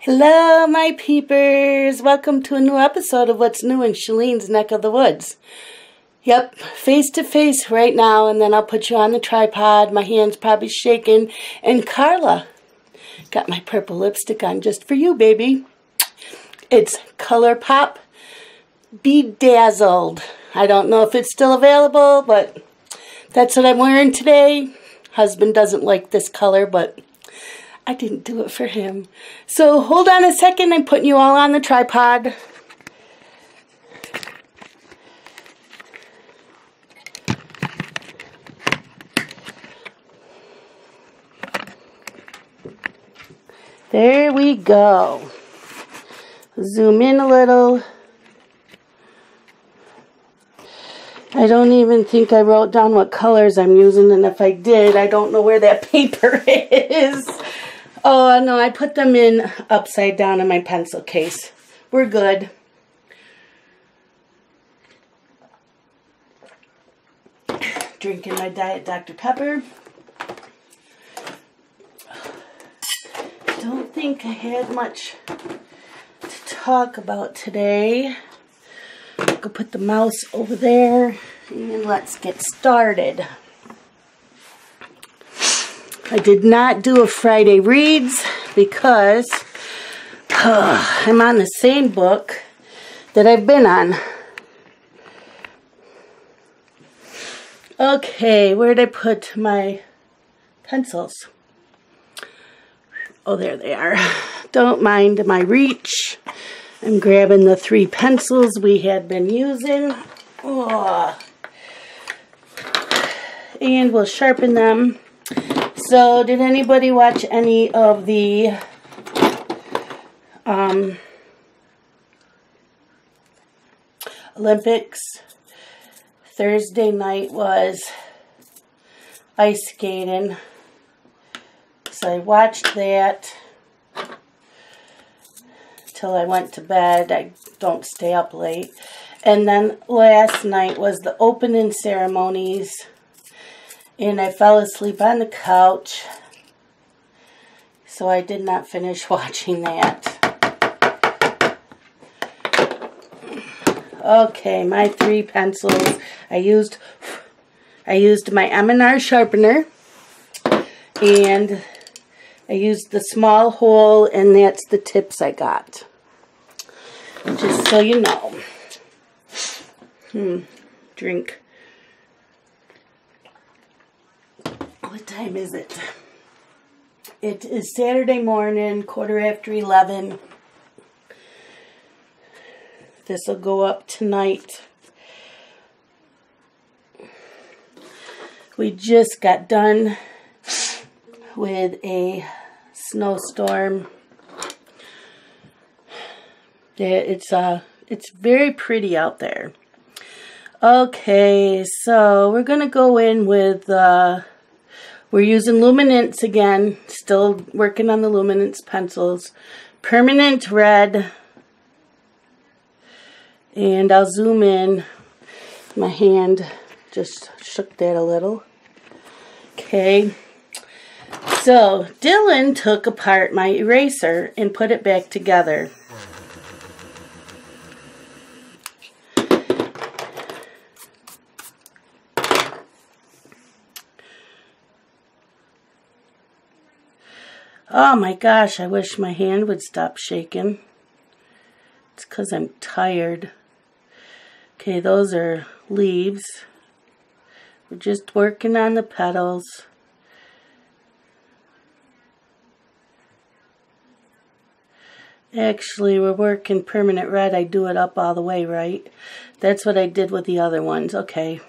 Hello, my peepers. Welcome to a new episode of What's New in Shalene's Neck of the Woods. Yep, face to face right now, and then I'll put you on the tripod. My hand's probably shaking. And Carla got my purple lipstick on just for you, baby. It's ColourPop Bedazzled. I don't know if it's still available, but that's what I'm wearing today. Husband doesn't like this color, but I didn't do it for him. So hold on a second. I'm putting you all on the tripod. There we go. Zoom in a little. I don't even think I wrote down what colors I'm using, and if I did, I don't know where that paper is. Oh, no, I put them in upside down in my pencil case. We're good. Drinking my Diet Dr. Pepper. Don't think I had much to talk about today. Go put the mouse over there and let's get started. I did not do a Friday Reads because I'm on the same book that I've been on. Okay, where did I put my pencils? Oh, there they are. Don't mind my reach. I'm grabbing the 3 pencils we had been using. Oh. And we'll sharpen them. So, did anybody watch any of the Olympics? Thursday night was ice skating. So I watched that till I went to bed. I don't stay up late. And then last night was the opening ceremonies. And I fell asleep on the couch, so I did not finish watching that. Okay, my 3 pencils. I used my M&R sharpener, and I used the small hole, and that's the tips I got. Just so you know. Drink. What time is it? It is Saturday morning, 11:15. This will go up tonight. We just got done with a snowstorm. It's very pretty out there. Okay, so we're gonna go in with we're using Luminance again, still working on the Luminance pencils. Permanent red. And I'll zoom in. My hand just shook that a little. Okay. So, Dylan took apart my eraser and put it back together. Oh my gosh, I wish my hand would stop shaking. It's because I'm tired. Okay, those are leaves. We're just working on the petals. Actually, we're working permanent red. I do it up all the way, right? That's what I did with the other ones. Okay.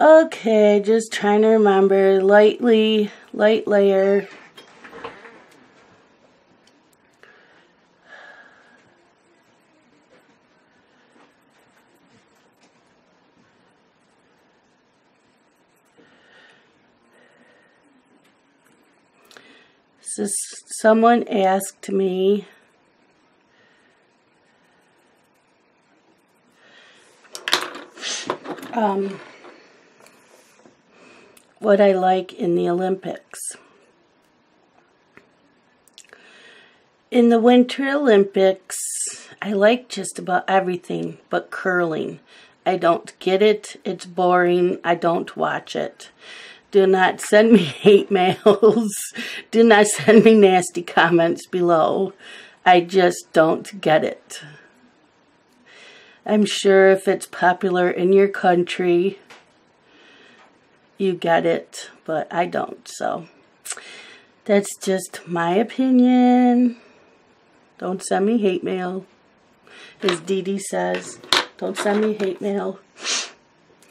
Okay, just trying to remember. Light layer. So someone asked me what I like in the Olympics. In the Winter Olympics, I like just about everything but curling. I don't get it. It's boring. I don't watch it. Do not send me hate mails. Do not send me nasty comments below. I just don't get it. I'm sure if it's popular in your country, you get it, but I don't. So that's just my opinion. Don't send me hate mail. As Dee Dee says, don't send me hate mail.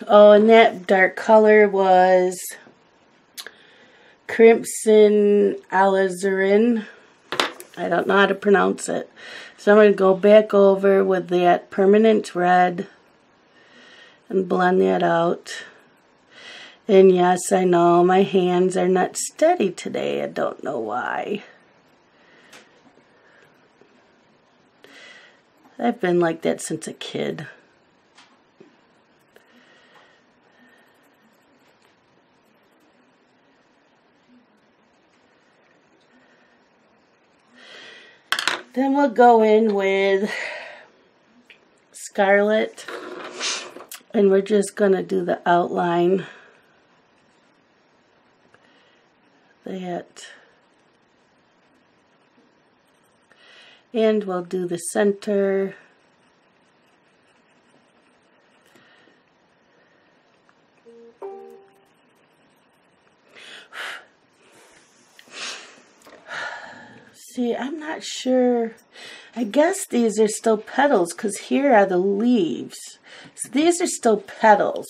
Oh, and that dark color was Crimson Alizarin. I don't know how to pronounce it. So I'm going to go back over with that permanent red and blend that out. And yes, I know my hands are not steady today. I don't know why. I've been like that since a kid. Then we'll go in with Scarlet, and we're just going to do the outline. That. And we'll do the center. See, I'm not sure. I guess these are still petals because here are the leaves. So these are still petals.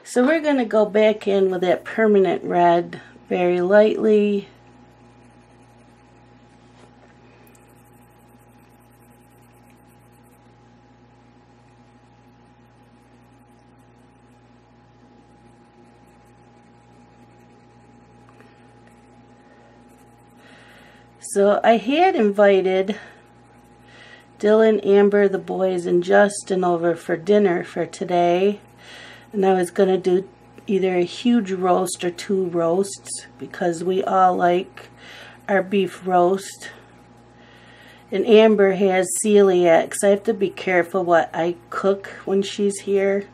So we're going to go back in with that permanent red very lightly. So I had invited Dylan, Amber, the boys, and Justin over for dinner for today. And I was going to do either a huge roast or 2 roasts because we all like our beef roast. And Amber has celiac, so I have to be careful what I cook when she's here.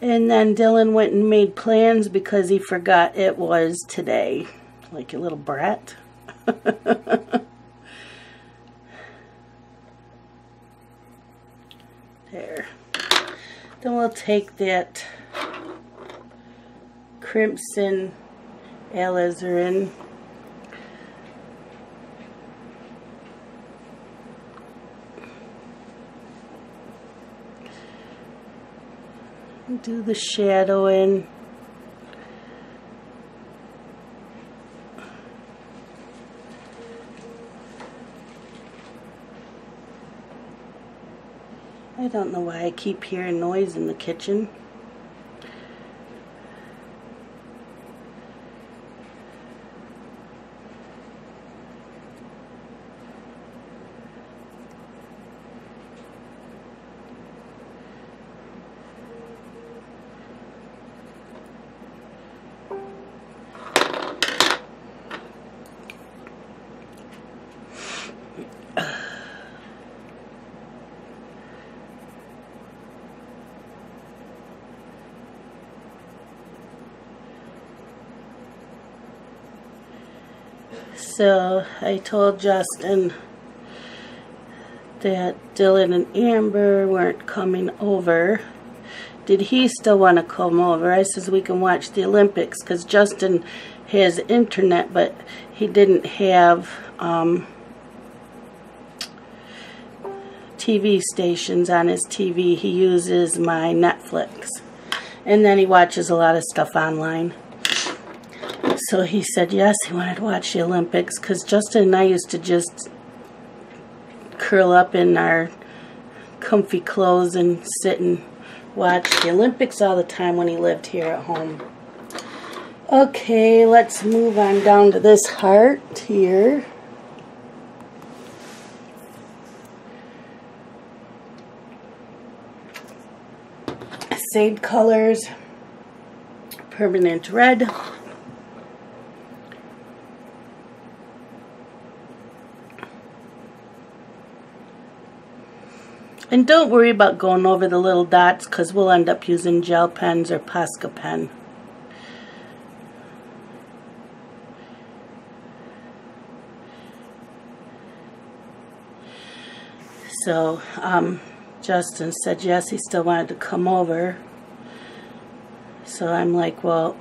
And then Dylan went and made plans because he forgot it was today. Like a little brat. There. Then we'll take that Crimson Alizarin. Do the shadowing. I don't know why I keep hearing noise in the kitchen. So I told Justin that Dylan and Amber weren't coming over. Did he still want to come over? I says we can watch the Olympics because Justin has internet, but he didn't have TV stations on his TV. He uses my Netflix. And then he watches a lot of stuff online. So he said yes, he wanted to watch the Olympics because Justin and I used to just curl up in our comfy clothes and sit and watch the Olympics all the time when he lived here at home. Okay, let's move on down to this heart here. Same colors, permanent red. And don't worry about going over the little dots because we'll end up using gel pens or Posca pen. So, Justin said yes, he still wanted to come over. So I'm like, well,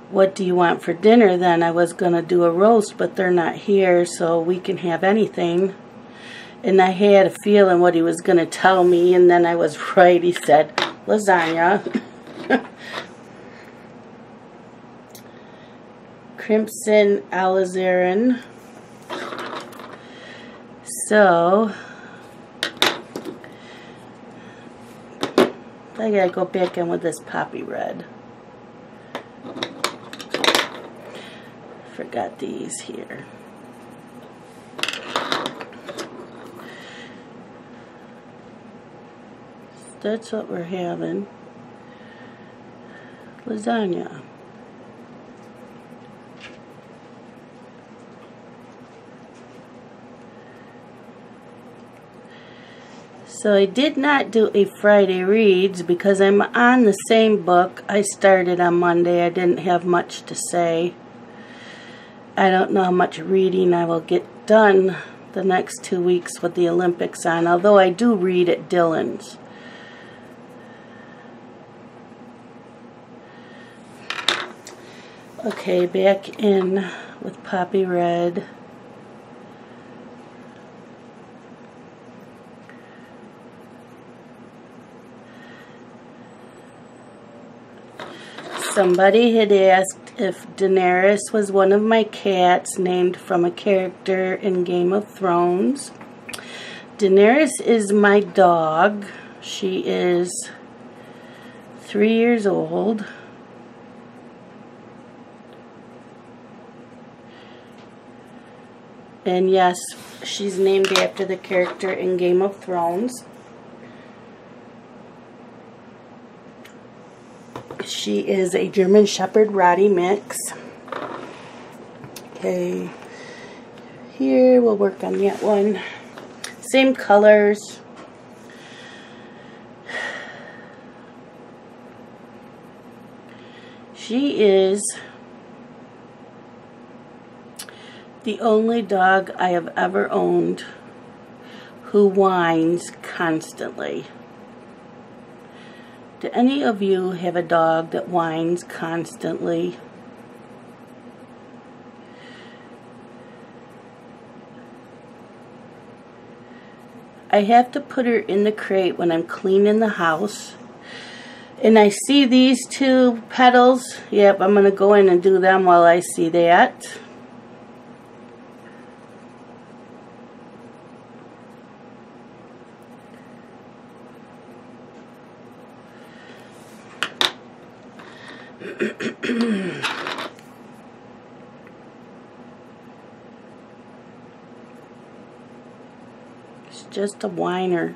what do you want for dinner then? I was going to do a roast, but they're not here, so we can have anything. And I had a feeling what he was going to tell me, and then I was right. He said, lasagna. Crimson alizarin. So, I gotta go back in with this poppy red. Forgot these here. That's what we're having. Lasagna. So I did not do a Friday reads because I'm on the same book I started on Monday. I didn't have much to say. I don't know how much reading I will get done the next 2 weeks with the Olympics on, although I do read at Dylan's. Okay, back in with Poppy Red. Somebody had asked if Daenerys was one of my cats named from a character in Game of Thrones. Daenerys is my dog. She is 3 years old. And yes, she's named after the character in Game of Thrones. She is a German Shepherd Rottie mix. Okay, here we'll work on that one. Same colors. She is the only dog I have ever owned who whines constantly. Do any of you have a dog that whines constantly? I have to put her in the crate when I'm cleaning the house. And I see these two petals. Yep, I'm going to go in and do them while I see that. It's just a whiner.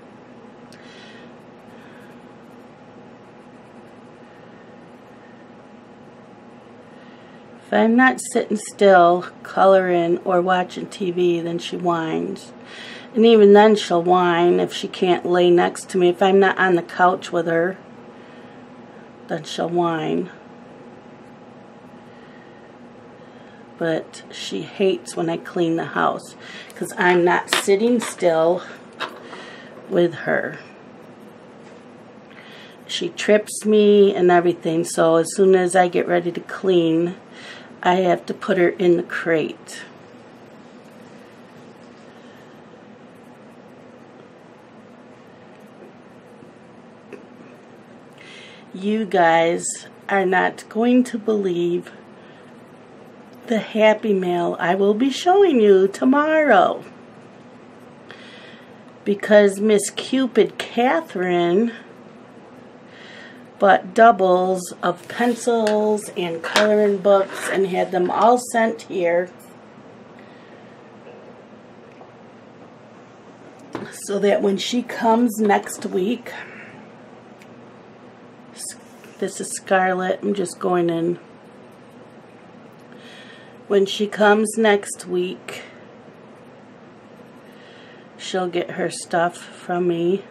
If I'm not sitting still, coloring, or watching TV, then she whines. And even then she'll whine if she can't lay next to me. If I'm not on the couch with her, then she'll whine. But she hates when I clean the house because I'm not sitting still with her. She trips me and everything, so as soon as I get ready to clean, I have to put her in the crate. You guys are not going to believe the Happy Mail I will be showing you tomorrow. Because Miss Cupid Catherine bought doubles of pencils and coloring books and had them all sent here so that when she comes next week, this is Scarlet, I'm just going in. When she comes next week, she'll get her stuff from me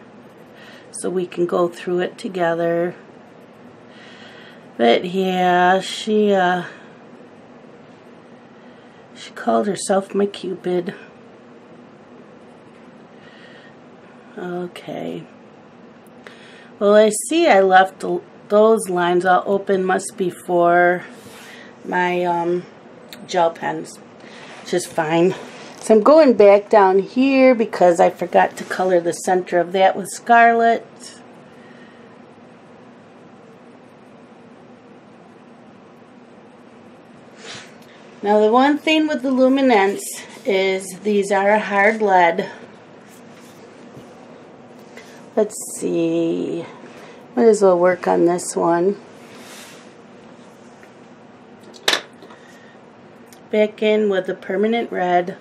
so we can go through it together. But yeah, she called herself my Cupid. Okay. Well, I see I left those lines all open. Must be for my gel pens, which is fine. So I'm going back down here because I forgot to color the center of that with scarlet. Now the one thing with the Luminance is these are a hard lead. Let's see. Might as well work on this one. Back in with a permanent red.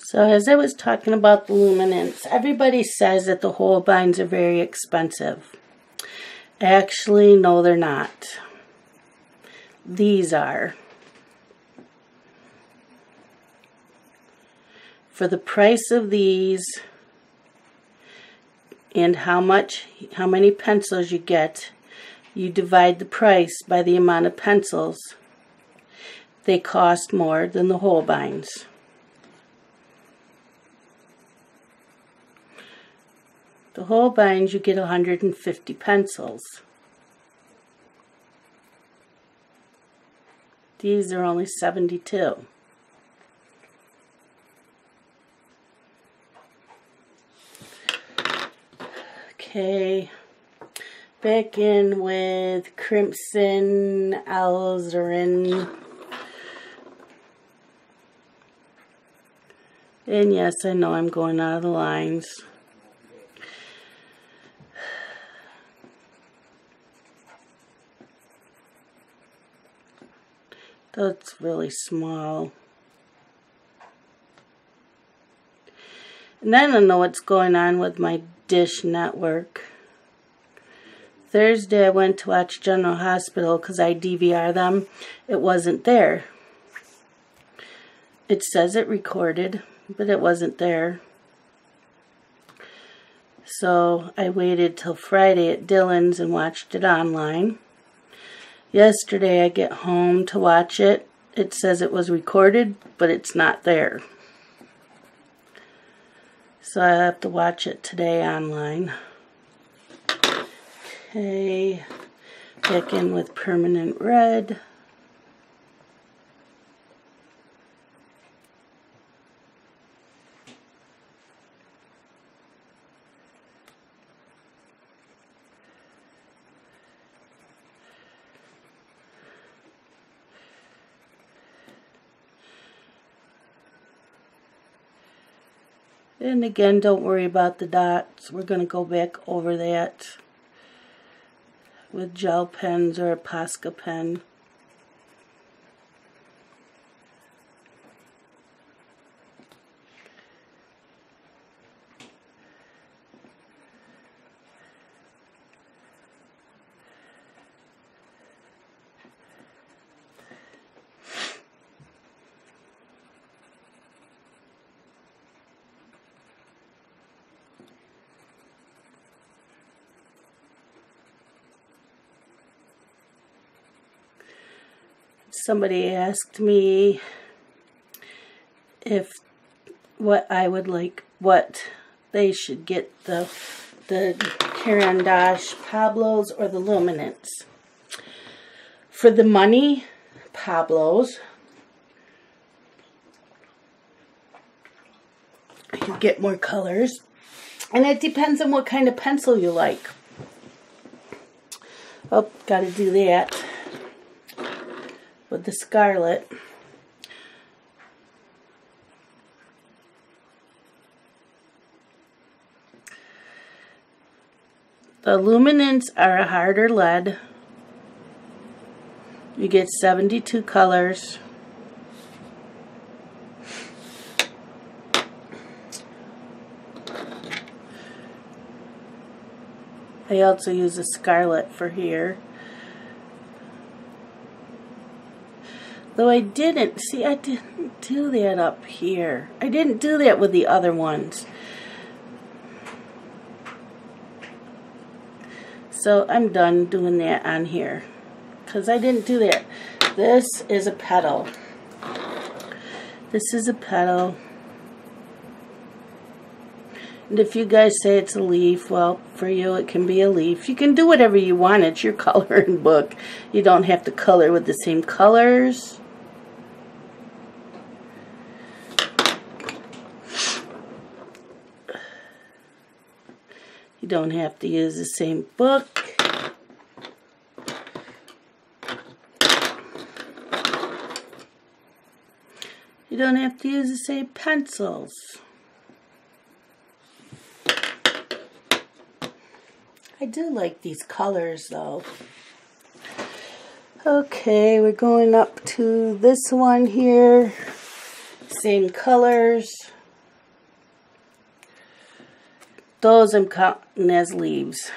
So as I was talking about the Luminance, everybody says that the Holbeins are very expensive. Actually, no, they're not. These are. For the price of these and how many pencils you get, you divide the price by the amount of pencils. They cost more than the Holbeins. The Holbeins, you get 150 pencils. These are only 72. Okay, back in with Crimson Alizarin. And yes, I know I'm going out of the lines. That's really small. And I don't know what's going on with my Dish network. Thursday I went to watch General Hospital because I DVR them. It wasn't there. It says it recorded, but it wasn't there. So I waited till Friday at Dylan's and watched it online. Yesterday I get home to watch it. It says it was recorded, but it's not there. So I have to watch it today online. Okay, back in with permanent red. And again, don't worry about the dots. We're going to go back over that with gel pens or a Posca pen. Somebody asked me if what I would like, what they should get, the Caran d'Ache Pablos or the Luminance. For the money, Pablos. You get more colors. And it depends on what kind of pencil you like. Oh, gotta do that. with the Scarlet. The Luminance are a harder lead. You get 72 colors. I also use a Scarlet for here. Though I didn't do that up here. I didn't do that with the other ones. So I'm done doing that on here, because I didn't do that. This is a petal. This is a petal. And if you guys say it's a leaf, well, for you it can be a leaf. You can do whatever you want. It's your coloring book. You don't have to color with the same colors. You don't have to use the same book. You don't have to use the same pencils. I do like these colors though. Okay, we're going up to this one here. Same colors. Those I'm counting as leaves.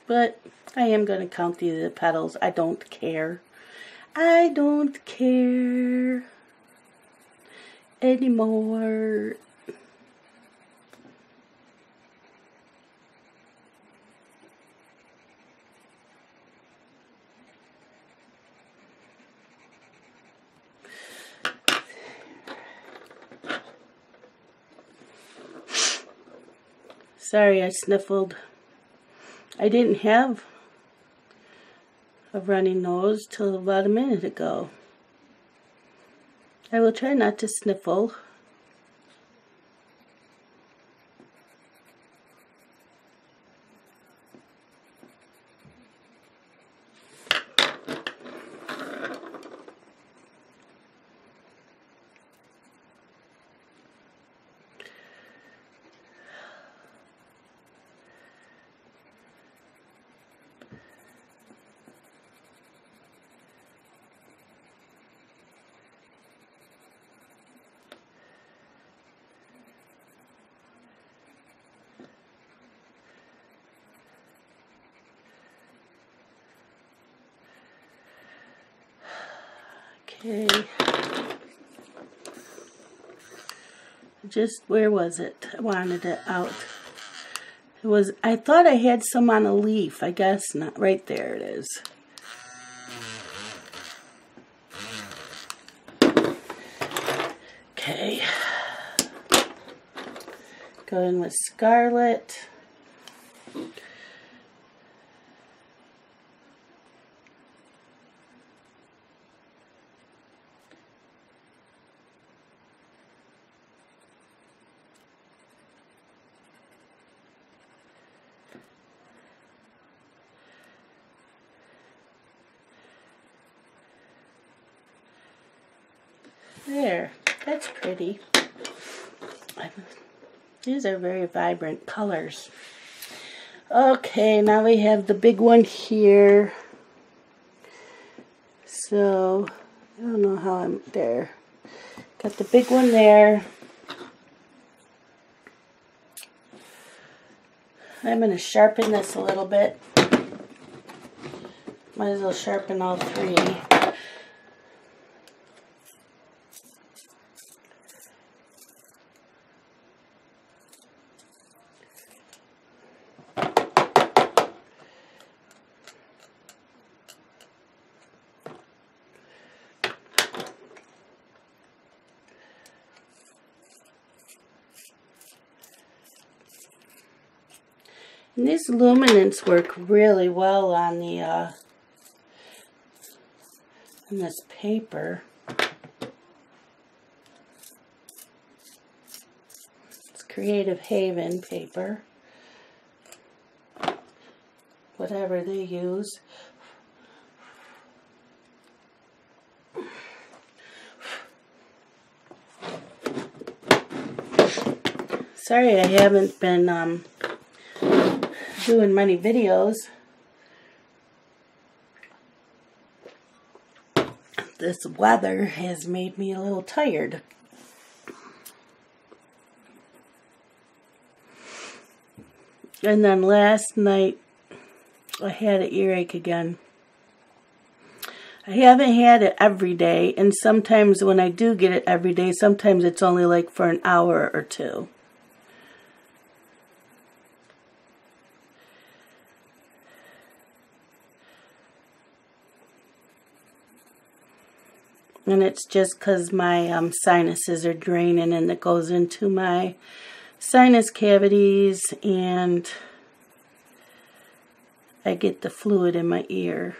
But I am going to count the petals. I don't care. I don't care anymore. Sorry, I sniffled. I didn't have a runny nose till about a minute ago. I will try not to sniffle. Okay. Just, where was it? I wanted it out. It was, I thought I had some on a leaf. I guess not. Right there it is. Okay. Go in with Scarlet. There, that's pretty. These are very vibrant colors. Okay, now we have the big one here. So, I don't know how I'm there. Got the big one there. I'm going to sharpen this a little bit. Might as well sharpen all three. And these Luminance work really well on the And this paper, it's Creative Haven paper, whatever they use. Sorry I haven't been doing many videos. This weather has made me a little tired. And then last night I had an earache again. I haven't had it every day, and sometimes when I do get it every day, sometimes it's only like for an hour or two. And it's just because my sinuses are draining, and it goes into my sinus cavities, and I get the fluid in my ear.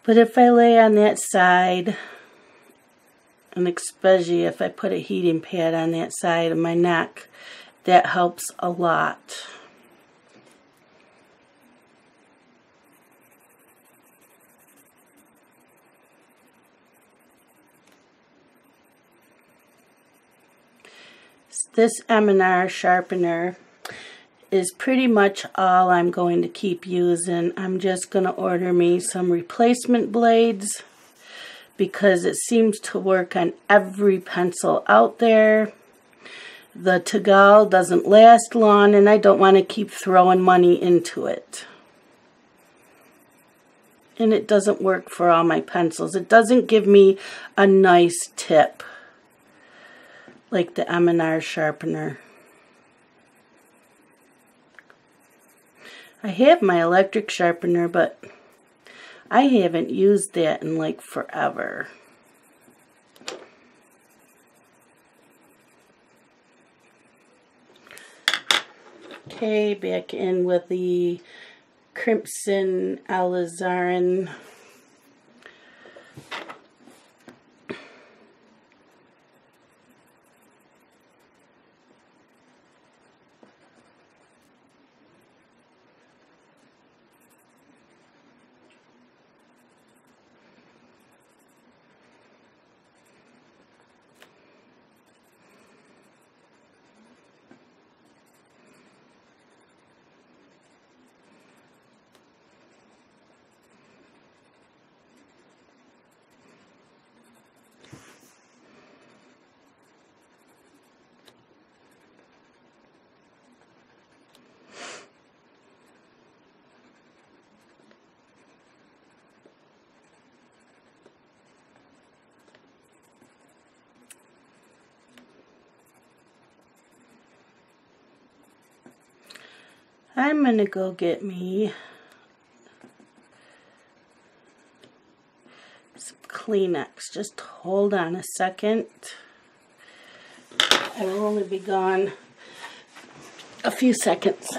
But if I lay on that side, and especially if I put a heating pad on that side of my neck, that helps a lot. This M&R sharpener is pretty much all I'm going to keep using. I'm just going to order me some replacement blades because it seems to work on every pencil out there. The Tagal doesn't last long, and I don't want to keep throwing money into it. And it doesn't work for all my pencils. It doesn't give me a nice tip like the M&R sharpener. I have my electric sharpener, but I haven't used that in like forever. Okay, back in with the Crimson Alizarin. I'm gonna go get me some Kleenex. Just hold on a second. I will only be gone a few seconds.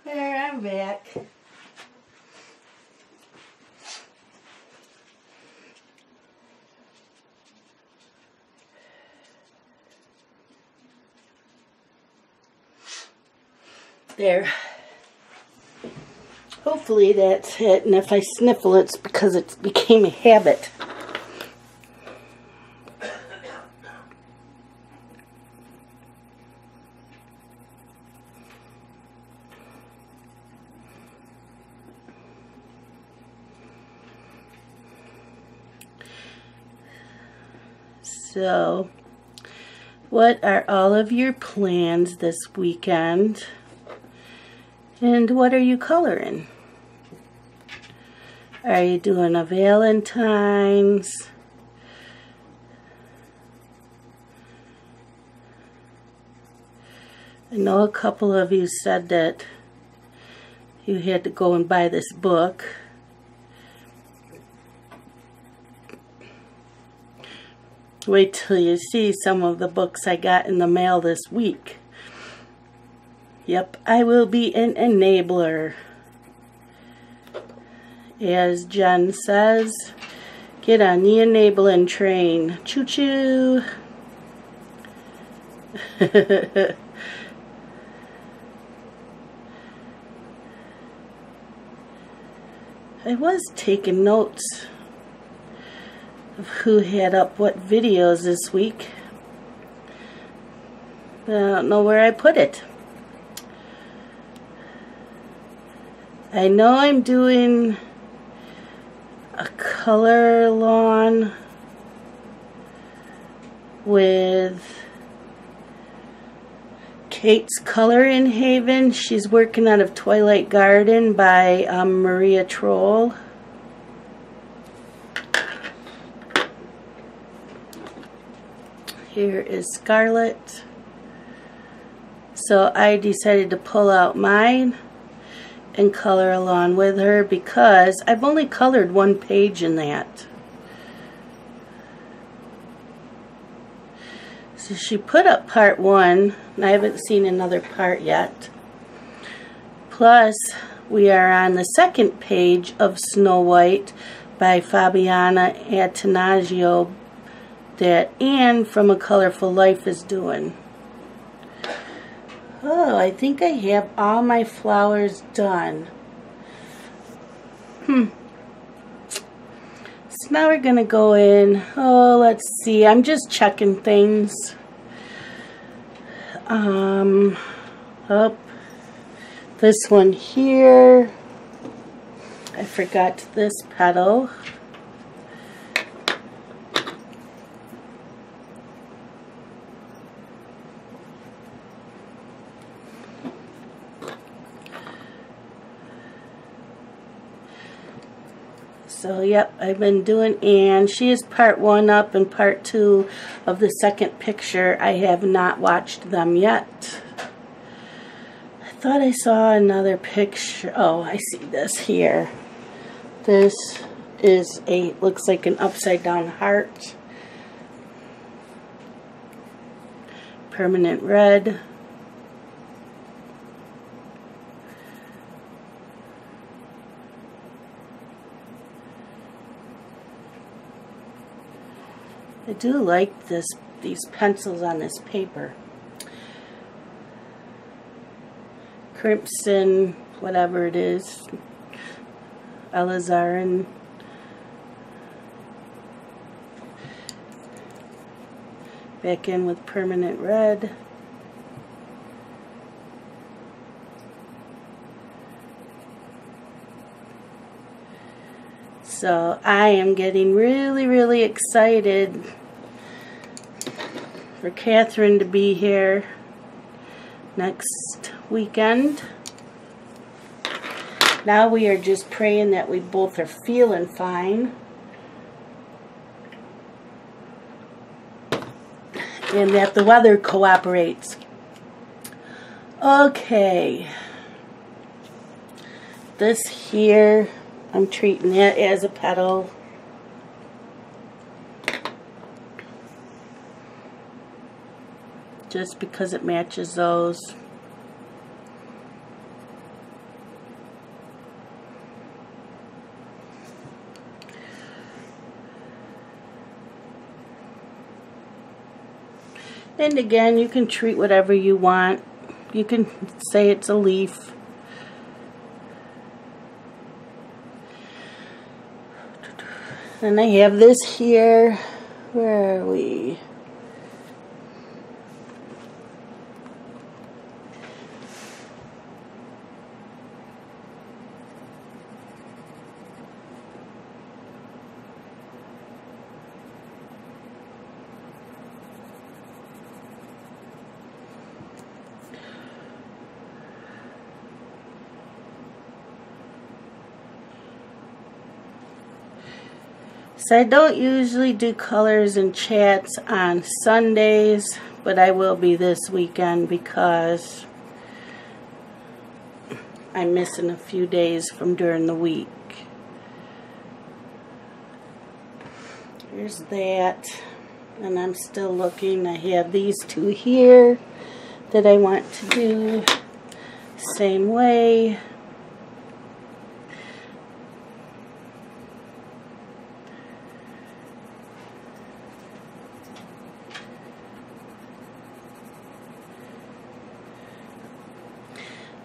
There, I'm back. There. Hopefully that's it, and if I sniffle it's because it became a habit. So, what are all of your plans this weekend? And what are you coloring? Are you doing a Valentine's? I know a couple of you said that you had to go and buy this book. Wait till you see some of the books I got in the mail this week. Yep, I will be an enabler. As Jen says, get on the enabling train. Choo-choo. I was taking notes of who had up what videos this week. But I don't know where I put it. I know I'm doing a color lawn with Kate's Color in Haven. She's working out of Twilight Garden by Maria Troll. Here is Scarlet. So I decided to pull out mine and color along with her because I've only colored one page in that. So she put up part 1, and I haven't seen another part yet. Plus, we are on the second page of Snow White by Fabiana Attanasio that Anne from A Colorful Life is doing. Oh, I think I have all my flowers done. So now we're going to go in. Oh, let's see. I'm just checking things. Oh, this one here. I forgot this petal. So, yep, I've been doing Anne. She is part 1 up and part 2 of the second picture. I have not watched them yet. I thought I saw another picture. Oh, I see this here. This is looks like an upside down heart. Permanent red. I do like these pencils on this paper. Crimson, whatever it is, alizarin. Back in with permanent red. So I am getting really, really excited for Catherine to be here next weekend. Now we are just praying that we both are feeling fine. And that the weather cooperates. Okay. This here, I'm treating it as a petal. Just because it matches those. And again, you can treat whatever you want. You can say it's a leaf. And I have this here. Where are we? So I don't usually do colors and chats on Sundays, but I will be this weekend because I'm missing a few days from during the week. Here's that, and I'm still looking. I have these two here that I want to do same way.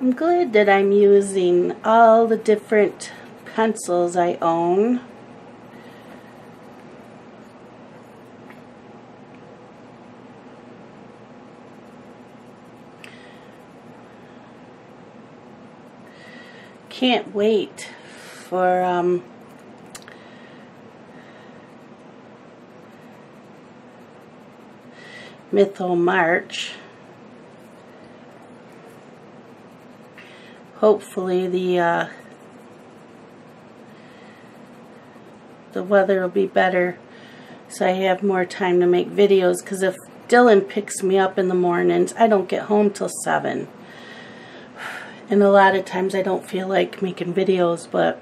I'm glad that I'm using all the different pencils I own. Can't wait for Mytho March. Hopefully the weather will be better so I have more time to make videos, because if Dylan picks me up in the mornings, I don't get home till 7. And a lot of times I don't feel like making videos, but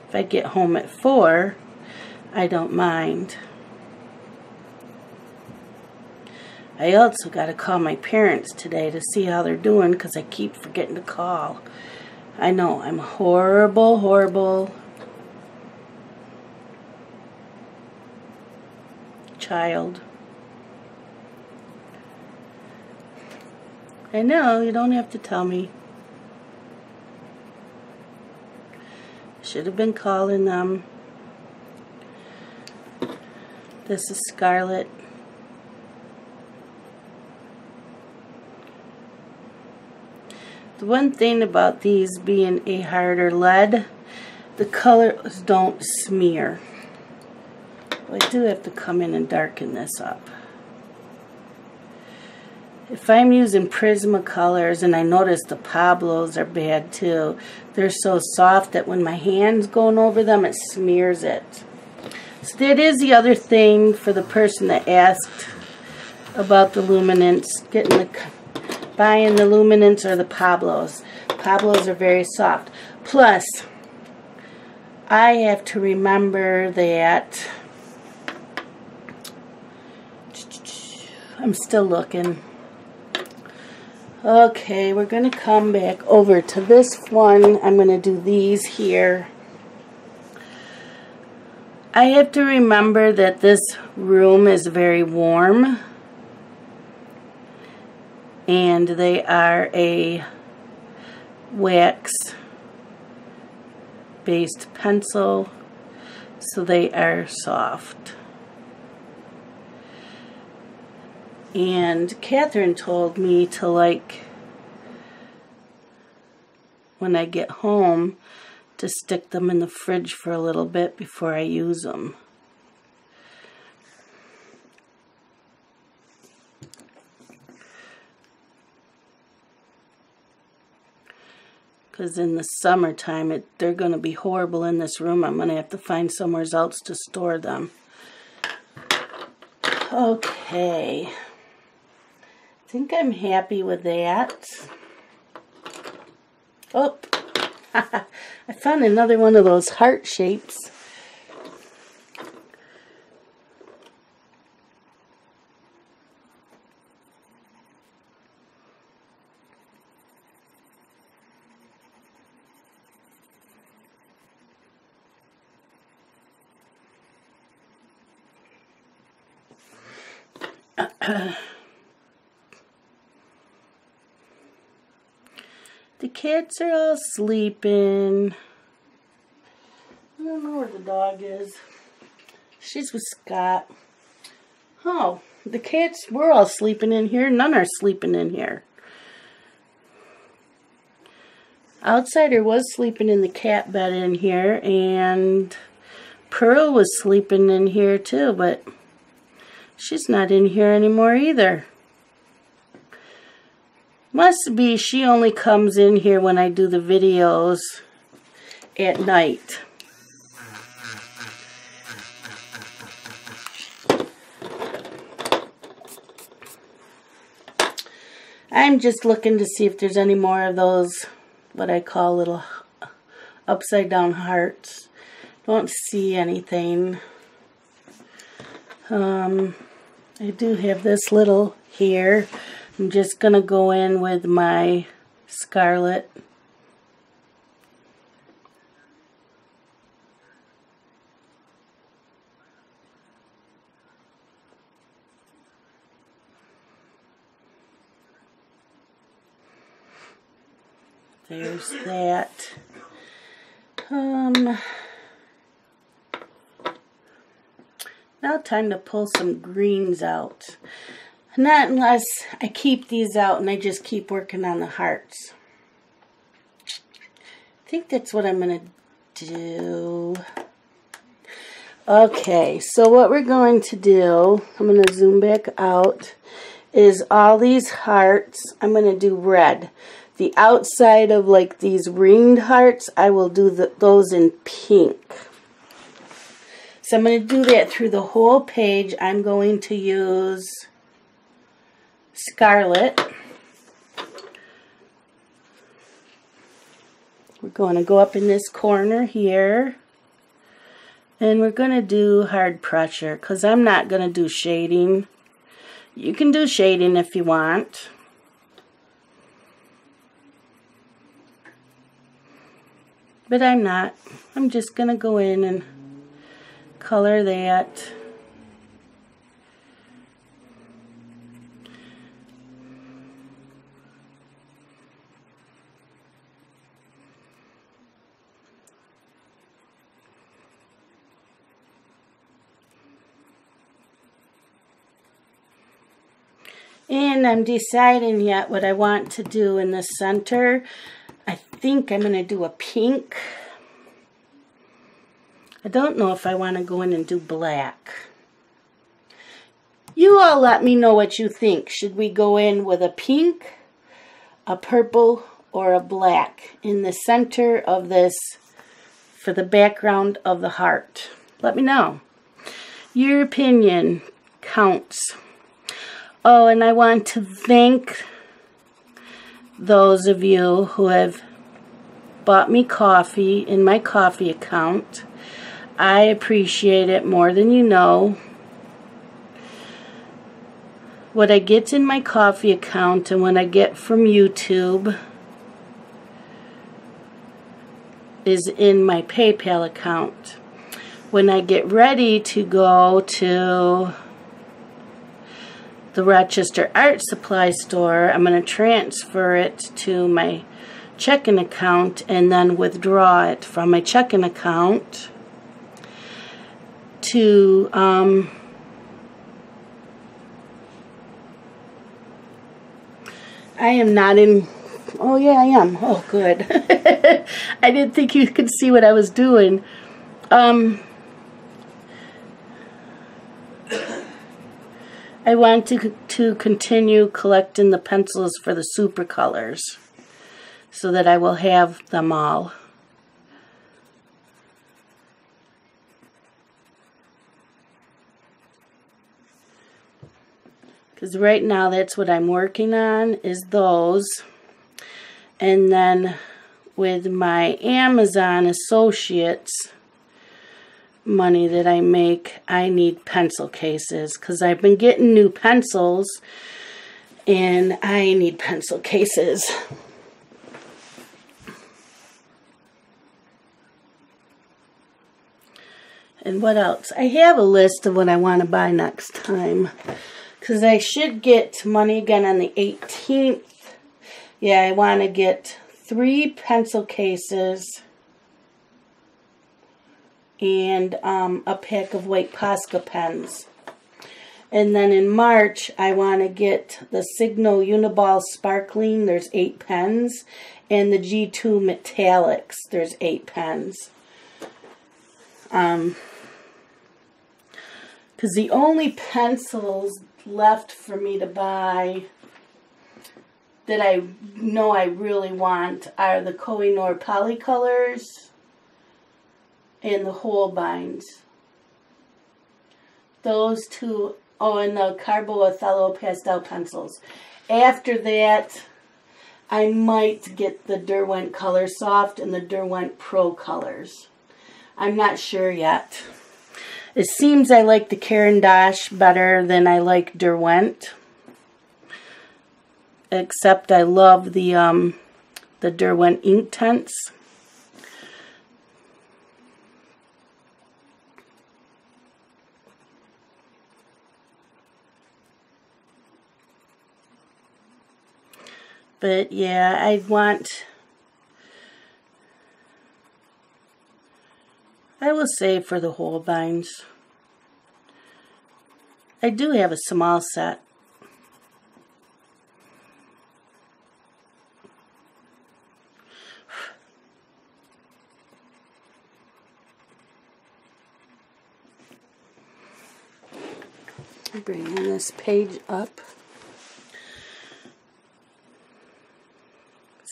if I get home at 4, I don't mind. I also got to call my parents today to see how they're doing, because I keep forgetting to call. I know, I'm horrible, horrible child. I know, you don't have to tell me. Should have been calling them. This is Scarlet. The one thing about these being a harder lead, the colors don't smear. I do have to come in and darken this up. If I'm using Prismacolors, and I notice the Pablos are bad too, they're so soft that when my hand's going over them, it smears it. So that is the other thing for the person that asked about the Luminance, buying the Luminance or the Pablos. Pablos are very soft. Plus, I have to remember that I'm still looking. Okay, we're going to come back over to this one. I'm going to do these here. I have to remember that this room is very warm. And they are a wax-based pencil, so they are soft. And Catherine told me to, like, when I get home, to stick them in the fridge for a little bit before I use them. Because in the summertime, they're going to be horrible in this room. I'm going to have to find somewhere else to store them. Okay. I think I'm happy with that. Oh, I found another one of those heart shapes. The kids are all sleeping. I don't know where the dog is. She's with Scott. Oh, the cats were all sleeping in here. None are sleeping in here. Outsider was sleeping in the cat bed in here, and Pearl was sleeping in here too, but she's not in here anymore either. Must be she only comes in here when I do the videos at night. I'm just looking to see if there's any more of those, what I call little upside down hearts. Don't see anything. I do have this little here. I'm just going to go in with my scarlet. There's that. Now time to pull some greens out. Not unless I keep these out and I just keep working on the hearts. I think that's what I'm going to do. Okay, so what we're going to do, I'm going to zoom back out, is all these hearts, I'm going to do red. The outside of like these ringed hearts, I will do those in pink. So I'm going to do that through the whole page. I'm going to use scarlet. We're going to go up in this corner here. And we're going to do hard pressure because I'm not going to do shading. You can do shading if you want. But I'm not. I'm just going to go in and color that. And I'm deciding yet what I want to do in the center. I think I'm going to do a pink. I don't know if I want to go in and do black. You all let me know what you think. Should we go in with a pink, a purple, or a black in the center of this for the background of the heart? Let me know. Your opinion counts. Oh, and I want to thank those of you who have bought me coffee in my coffee account. I appreciate it more than you know. What I get in my coffee account and what I get from YouTube is in my PayPal account. When I get ready to go to the Rochester Art Supply Store, I'm going to transfer it to my checking account and then withdraw it from my checking account to I am not in. Oh yeah, I am. Oh good. I didn't think you could see what I was doing. I want to continue collecting the pencils for the super colors so that I will have them all. Because right now that's what I'm working on, is those. And then with my Amazon associates money that I make, I need pencil cases because I've been getting new pencils and I need pencil cases. And what else? I have a list of what I want to buy next time because I should get money again on the 18th. Yeah, I want to get 3 pencil cases and a pack of white Posca pens. And then in March, I want to get the Signo Uniball Sparkling. There's 8 pens. And the G2 Metallics. There's 8 pens. Because the only pencils left for me to buy that I know I really want are the Koh-i-Noor Polycolors and the Holbeins. Those two, oh, and the Carbo Othello pastel pencils. After that, I might get the Derwent Color Soft and the Derwent Pro colors. I'm not sure yet. It seems I like the Caran d'Ache better than I like Derwent. Except I love the Derwent ink tints. But yeah, I will save for the Holbeins. I do have a small set. Bringing this page up.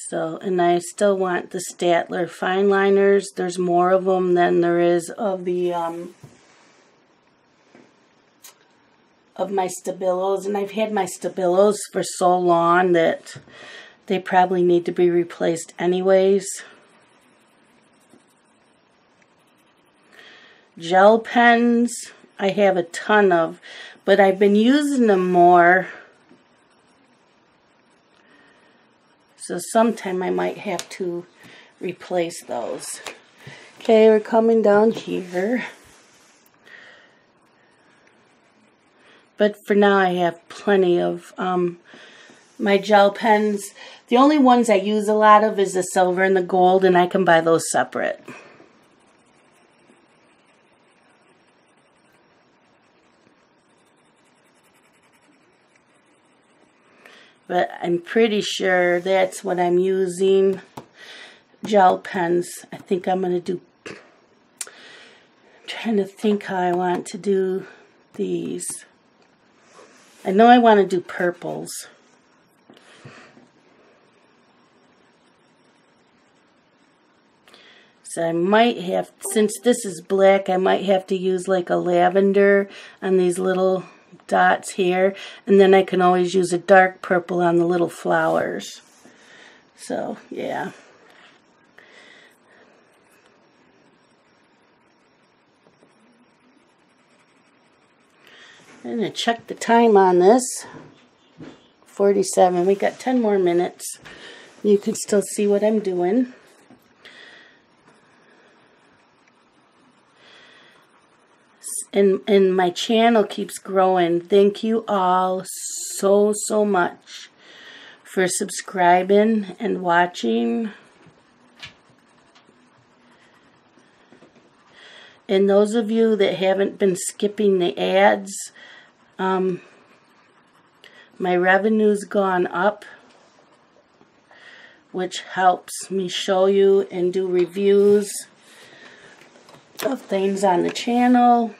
So, and I still want the Staedtler fine liners. There's more of them than there is of the of my Stabilos, and I've had my Stabilos for so long that they probably need to be replaced anyways. Gel pens, I have a ton of, but I've been using them more. So sometime I might have to replace those. Okay, we're coming down here. But for now I have plenty of my gel pens. The only ones I use a lot of is the silver and the gold, and I can buy those separate. But I'm pretty sure that's what I'm using. Gel pens. I think I'm going to do... I'm trying to think how I want to do these. I know I want to do purples. So I might have, since this is black, I might have to use like a lavender on these little dots here, and then I can always use a dark purple on the little flowers. So yeah, I'm gonna check the time on this. 47. We got 10 more minutes. You can still see what I'm doing. And my channel keeps growing. Thank you all so much for subscribing and watching. And those of you that haven't been skipping the ads, my revenue's gone up, which helps me show you and do reviews of things on the channel.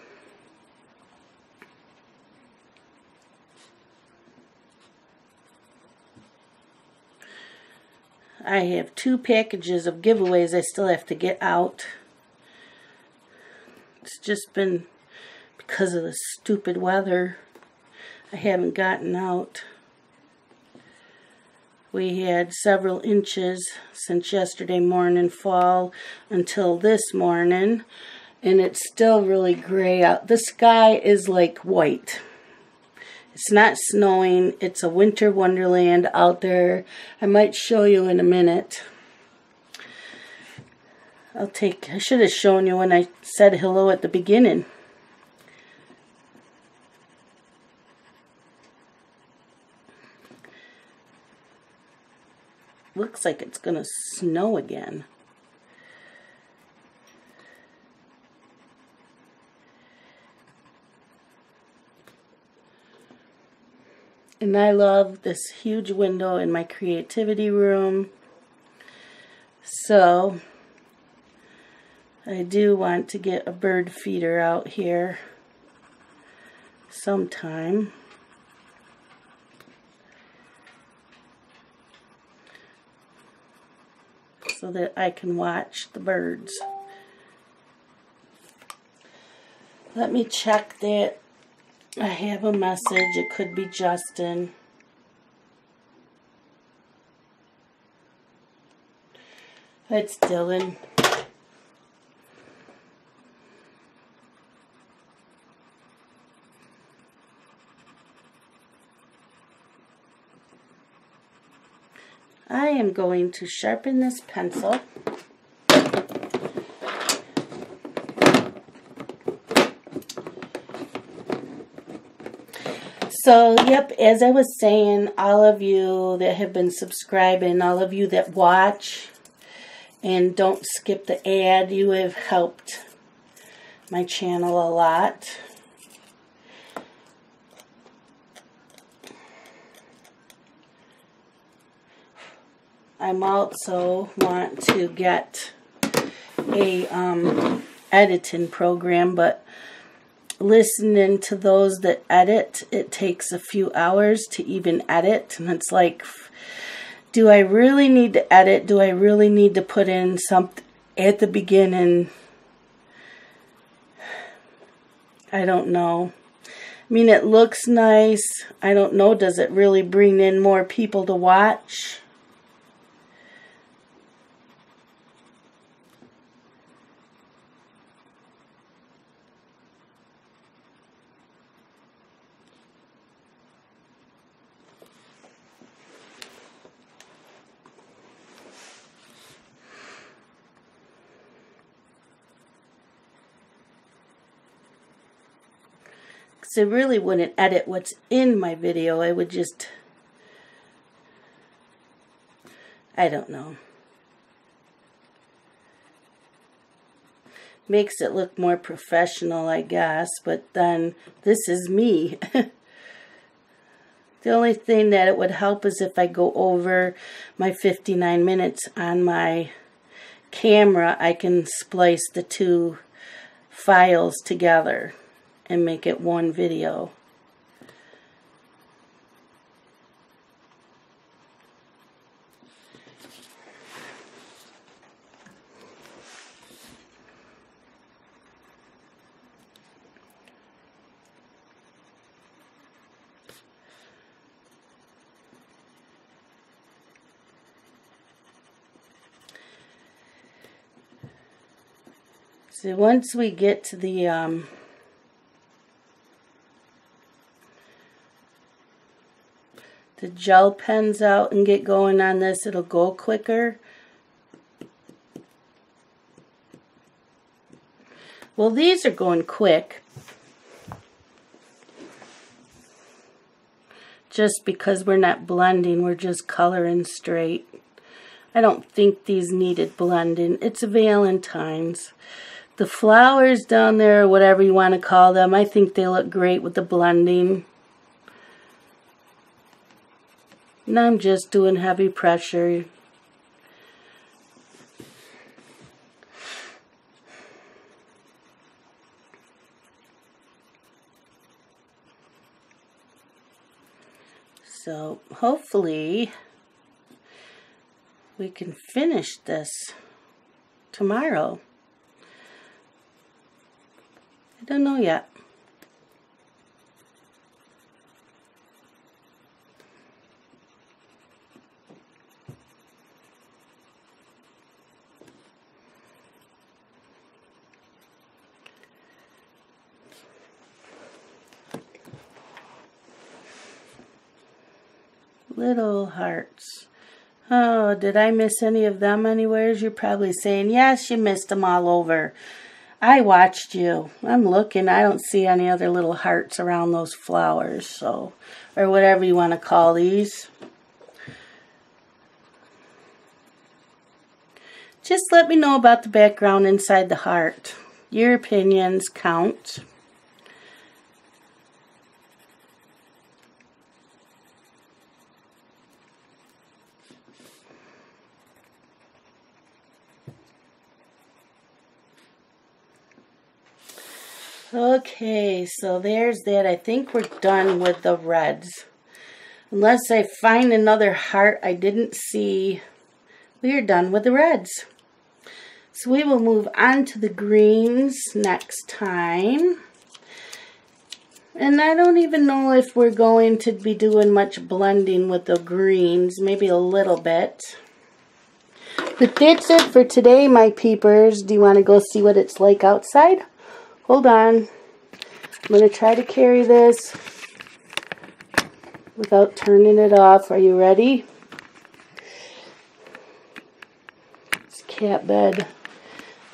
I have 2 packages of giveaways I still have to get out. It's just been because of the stupid weather. I haven't gotten out. We had several inches since yesterday morning fall until this morning, and it's still really gray out. The sky is like white. It's not snowing. It's a winter wonderland out there. I might show you in a minute. I should have shown you when I said hello at the beginning. Looks like it's gonna snow again. And I love this huge window in my creativity room. So I do want to get a bird feeder out here sometime. So that I can watch the birds. Let me check that I have a message. It could be Justin. It's Dylan. I am going to sharpen this pencil. So, yep, as I was saying, all of you that have been subscribing, all of you that watch, and don't skip the ad, you have helped my channel a lot. I'm also want to get a editing program, but listening to those that edit, it takes a few hours to even edit, and it's like, do I really need to edit? Do I really need to put in something at the beginning? I don't know. I mean, it looks nice. I don't know, does it really bring in more people to watch? I really wouldn't edit what's in my video. I would just, I don't know. Makes it look more professional, I guess, but then this is me. The only thing that it would help is if I go over my 59 minutes on my camera, I can splice the two files together and make it one video. So once we get to the gel pens out and get going on this, it'll go quicker. Well, these are going quick just because we're not blending, we're just coloring straight. I don't think these needed blending. It's Valentine's. The flowers down there, whatever you want to call them, I think they look great with the blending. And I'm just doing heavy pressure. So hopefully we can finish this tomorrow. I don't know yet. Little hearts. Oh, did I miss any of them anywhere? You're probably saying, yes, you missed them all over. I watched you. I'm looking. I don't see any other little hearts around those flowers, so, or whatever you want to call these. Just let me know about the background inside the heart. Your opinions count. Okay, so there's that. I think we're done with the reds. Unless I find another heart I didn't see, we are done with the reds. So we will move on to the greens next time. And I don't even know if we're going to be doing much blending with the greens, maybe a little bit. But that's it for today, my peepers. Do you want to go see what it's like outside? Hold on. I'm going to try to carry this without turning it off. Are you ready? It's cat bed.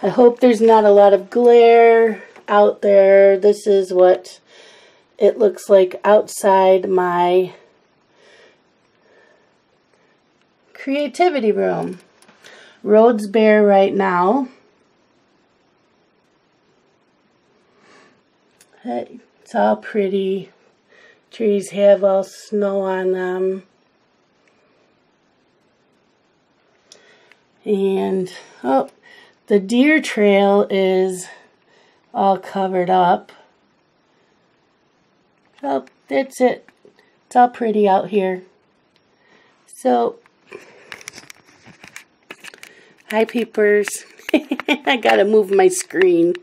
I hope there's not a lot of glare out there. This is what it looks like outside my creativity room. Road's bare right now. It's all pretty. Trees have all snow on them. And, oh, the deer trail is all covered up. Oh, that's it. It's all pretty out here. So, hi peepers. I gotta move my screen.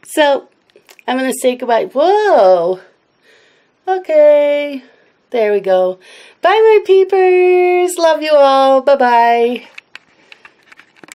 So, I'm gonna say goodbye. Whoa! Okay. There we go. Bye, my peepers. Love you all. Bye-bye.